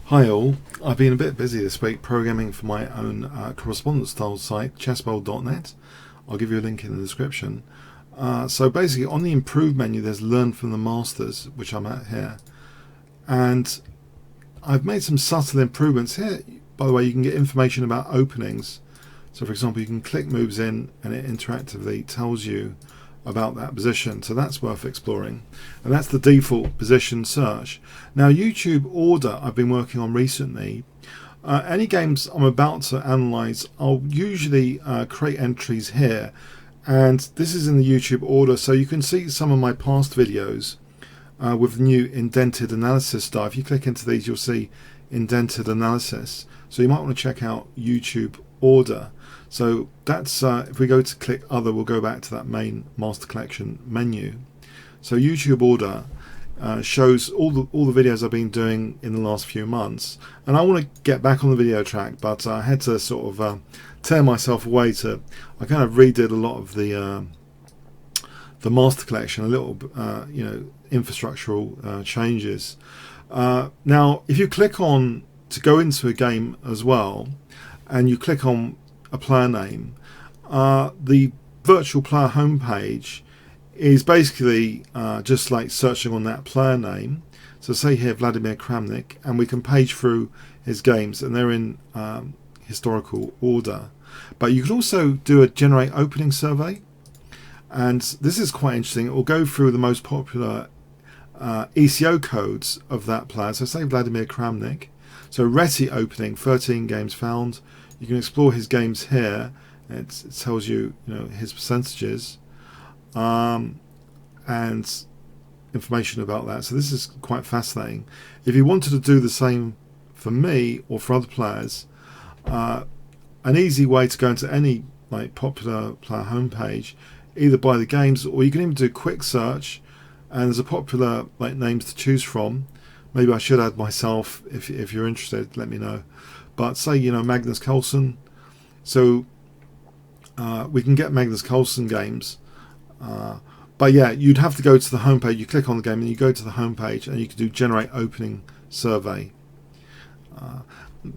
Hi all, I've been a bit busy this week programming for my own correspondence style site, chessbowl.net. I'll give you a link in the description. So basically on the improve menu there's learn from the masters, which I'm at here, and I've made some subtle improvements here. By the way, you can get information about openings. So for example, you can click moves in and it interactively tells you about that position, so that's worth exploring, and that's the default position search. Now YouTube order I've been working on recently. Any games I'm about to analyze, I'll usually create entries here, and this is in the YouTube order, so you can see some of my past videos with new indented analysis style. If you click into these you'll see indented analysis, so you might want to check out YouTube order. So that's if we go to click other, we'll go back to that main master collection menu. So YouTube order shows all the videos I've been doing in the last few months, and I want to get back on the video track, but I had to sort of tear myself away to. I kind of redid a lot of the master collection, a little infrastructural changes. Now if you click on to go into a game as well, and you click on a player name, the virtual player homepage is basically just like searching on that player name. So say here Vladimir Kramnik, and we can page through his games, and they're in historical order. But you can also do a generate opening survey, and this is quite interesting. It will go through the most popular ECO codes of that player. So say Vladimir Kramnik, so Reti opening, 13 games found. You can explore his games here. It tells you, his percentages and information about that. So this is quite fascinating. If you wanted to do the same for me or for other players, an easy way to go into any popular player homepage, either by the games, or you can even do quick search, and there's a popular names to choose from. Maybe I should add myself. If you're interested, let me know. But say Magnus Carlsen, so we can get Magnus Carlsen games, but yeah, you'd have to go to the homepage. You click on the game and you go to the homepage, and you can do generate opening survey.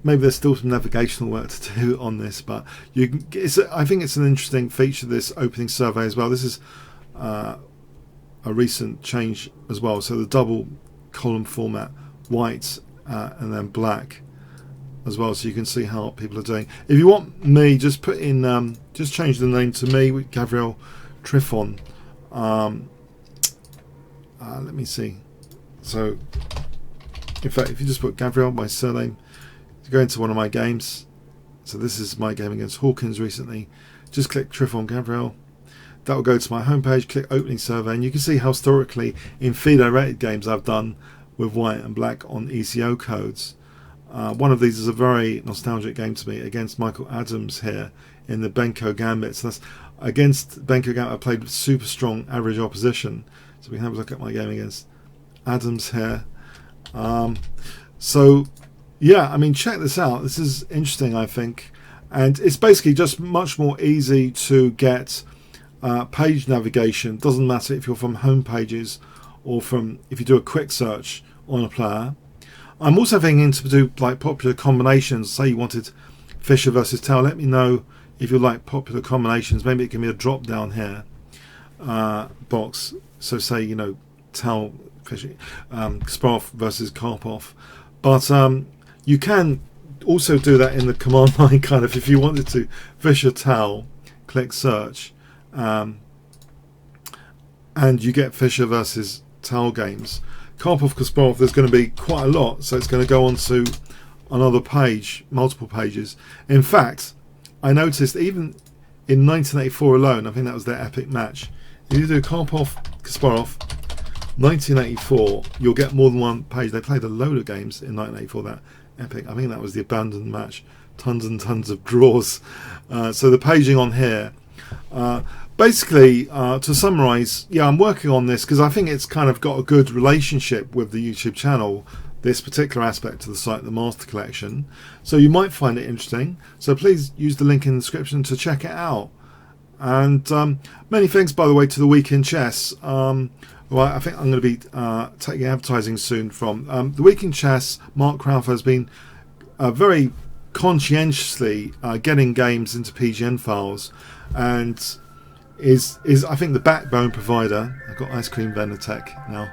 Maybe there's still some navigational work to do on this, but you can. I think it's an interesting feature, this opening survey as well. This is a recent change as well. So the double column format, white and then black as well, so you can see how people are doing. If you want me, just put in just change the name to me with Gabriel Trifon. Let me see. So in fact, if you just put Gabriel, my surname, to go into one of my games, so this is my game against Hawkins recently, just click Trifon Gabriel. That will go to my homepage, click opening survey, and you can see how historically in FIDE rated games I've done with white and black on ECO codes. One of these is a very nostalgic game to me against Michael Adams here in the Benko Gambit. So that's against Benko Gambit. I played with super strong average opposition. So we can have a look at my game against Adams here. So yeah, I mean, check this out. This is interesting, I think, and it's basically just much more easy to get page navigation. Doesn't matter if you're from home pages or from if you do a quick search on a player. I'm also thinking to do popular combinations. Say you wanted Fischer versus Tau. Let me know if you like popular combinations. Maybe it can be a drop down here box. So say Tau, Fischer, Kasparov versus Karpov. But you can also do that in the command line kind of. If you wanted to Fischer Tau, click search, and you get Fischer versus Tau games. Karpov Kasparov, there's going to be quite a lot, so it's going to go on to another page, multiple pages. In fact, I noticed even in 1984 alone, I think that was their epic match. If you do Karpov Kasparov 1984, you'll get more than one page. They played a load of games in 1984, that epic. I think that was the abandoned match. Tons and tons of draws. So the paging on here. Basically, to summarize, yeah, I'm working on this because I think it's kind of got a good relationship with the YouTube channel, this particular aspect of the site, the master collection. So you might find it interesting. So please use the link in the description to check it out. And many thanks, by the way, to the Week in Chess. Well, I think I'm going to be taking advertising soon from the Week in Chess. Mark Crouth has been very conscientiously getting games into PGN files, and is I think the backbone provider. I've got Ice Cream Vendor Tech now.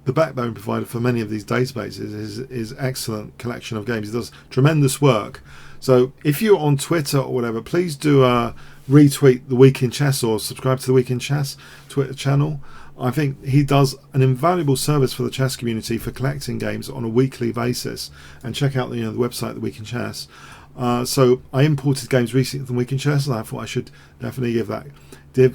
The backbone provider for many of these databases is excellent collection of games. He does tremendous work. So if you're on Twitter or whatever, please do retweet the Week in Chess or subscribe to the Week in Chess Twitter channel. I think he does an invaluable service for the chess community for collecting games on a weekly basis. And check out the website, the Week in Chess. So I imported games recently from Week in Chess, and I thought I should definitely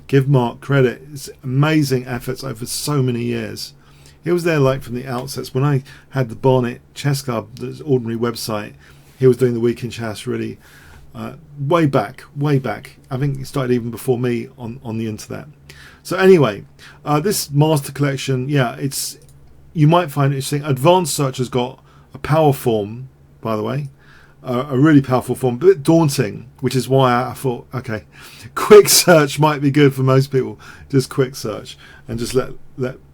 give Mark credit. It's amazing efforts over so many years. He was there like from the outset. When I had the Barnet Chess Club, the ordinary website, he was doing the Week in Chess really way back. I think he started even before me on the internet. So anyway, this master collection, yeah, you might find it interesting. Advanced Search has got a power form, by the way, a really powerful form, a bit daunting, which is why I thought, okay, quick search might be good for most people. Just quick search and just let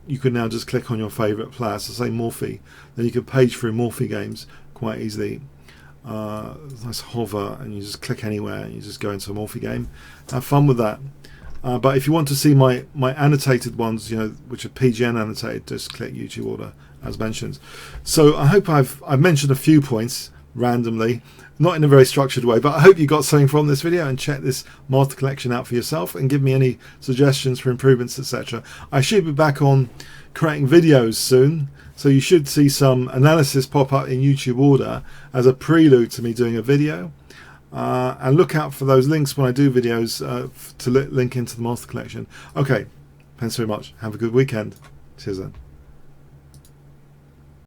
you can now just click on your favourite player. So say Morphe, then you can page through Morphe games quite easily. Nice hover, and you just click anywhere and you just go into a Morphe game. Have fun with that. But if you want to see my annotated ones, which are PGN annotated, just click YouTube order as mentioned. So I hope I've mentioned a few points randomly, not in a very structured way, but I hope you got something from this video, and check this master collection out for yourself and give me any suggestions for improvements, etc. I should be back on creating videos soon, so you should see some analysis pop up in YouTube order as a prelude to me doing a video. And look out for those links when I do videos to link into the master collection. Okay, thanks very much. Have a good weekend. Cheers then.